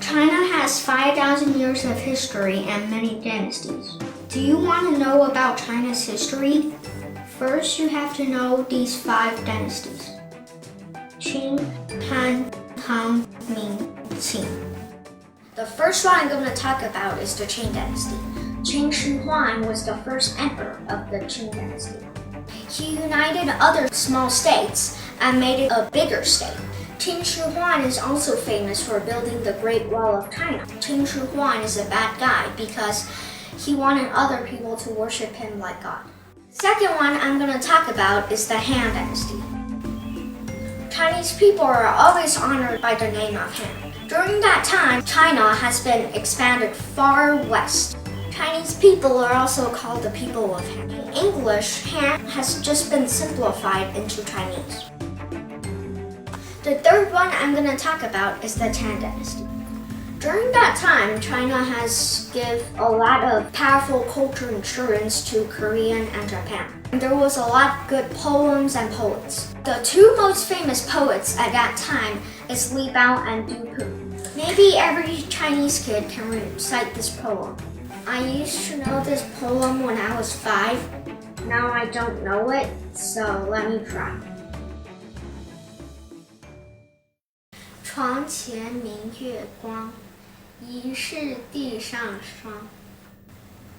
China has 5,000 years of history and many dynasties. Do you want to know about China's history? First, you have to know these 5 dynasties: Qing, Han, Tang, Ming, Qin. The first one I'm going to talk about is the Qing dynasty. Qin Shi Huang was the first emperor of the Qing dynasty. He united other small states and made it a bigger state. Qin Shi Huang is also famous for building the Great Wall of China. Qin Shi Huang is a bad guy because he wanted other people to worship him like God. Second one I'm going to talk about is the Han dynasty. Chinese people are always honored by the name of Han. During that time, China has been expanded far west. Chinese people are also called the people of Han. In English, Han has just been simplified into Chinese. The third one I'm going to talk about is the Tang dynasty. During that time, China has given a lot of powerful culture insurance to Korea and Japan. There was a lot of good poems and poets. The 2 most famous poets at that time is Li Bao and Du Pu. Maybe every Chinese kid can recite this poem. I used to know this poem when I was 5. Now I don't know it, so let me try. 床前明月光，疑是地上霜。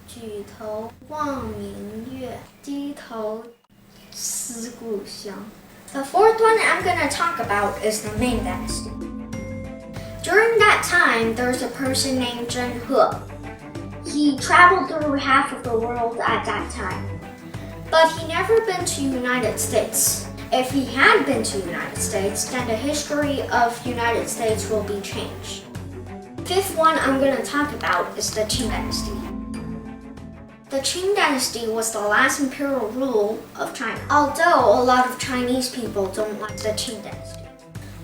举头望明月，低头思故乡。The fourth one I'm going to talk about is the Ming dynasty. During that time, there's a person named Zheng He. He traveled through half of the world at that time, but he never been to United States. If he had been to United States, then the history of United States will be changed. Fifth one I'm going to talk about is the Qing dynasty. The Qing dynasty was the last imperial rule of China, although a lot of Chinese people don't like the Qing dynasty.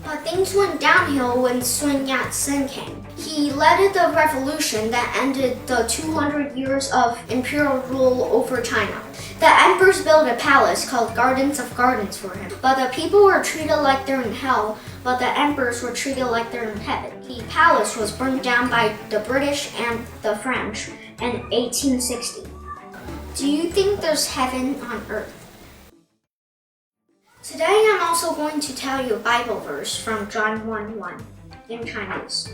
But things went downhill when Sun Yat-sen came. He led the revolution that ended the 200 years of imperial rule over China. The emperors built a palace called Gardens of Gardens for him, but the people were treated like they're in hell, but the emperors were treated like they're in heaven. The palace was burned down by the British and the French in 1860. Do you think there's heaven on earth? Today I'm also going to tell you a Bible verse from John 1:1 in Chinese.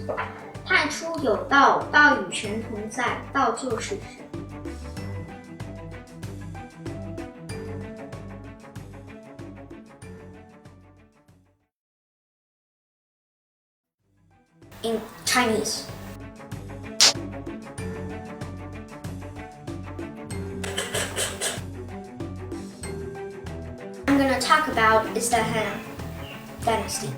太初有道，道与神同在，道就是神。In Chinese. I'm going to talk about is the Han dynasty.